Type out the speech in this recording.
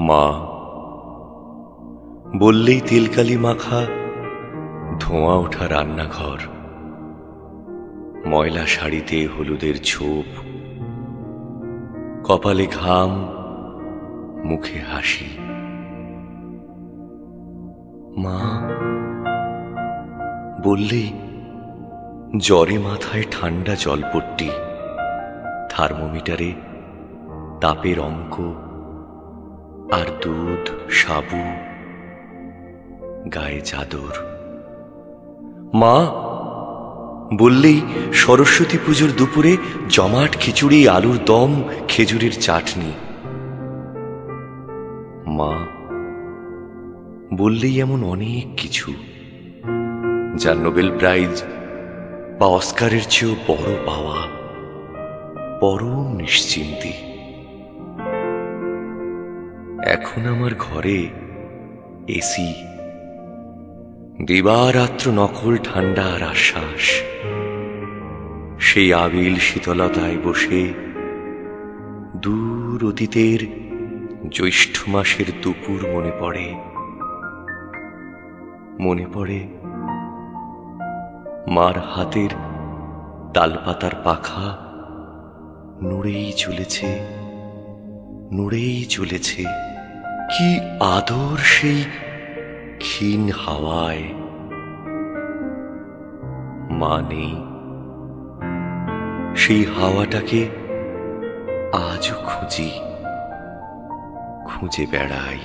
মা বললেই তেলকালি মাখা ধোঁয়া ওঠা রান্নাঘর, ময়লা শাড়িতে হলুদের ছোপ, কপালে ঘাম, মুখে হাসি। মা বললেই জ্বরে মাথায় ঠান্ডা জলপট্টি, থার্মোমিটারে তাপের অঙ্ক, আর দুধ, সাবু, গায়ে চাদর। মা বললেই সরস্বতী পুজোর দুপুরে জমাট খিচুড়ি, আলুর দম, খেজুরের চাটনি। মা বললেই এমন অনেক কিছু যা নোবেল প্রাইজ বা অস্কারের চেয়েও বড় পাওয়া, পরম নিশ্চিন্তি। এখন আমার ঘরে এসি, দিবারাত্র নকল ঠান্ডা আর আশ্বাস। সেই আবিল শীতলতায় বসে দূর অতীতের জ্যৈষ্ঠ মাসের দুপুর মনে পড়ে। মনে পড়ে মার হাতের তালপাতার পাখা নড়েই চলেছে, নড়েই চলেছে। কি আদর সেই ক্ষীণ হাওয়ায়। মা নেই, সেই হাওয়াটাকে আজও খুঁজি, খুঁজে বেড়াই।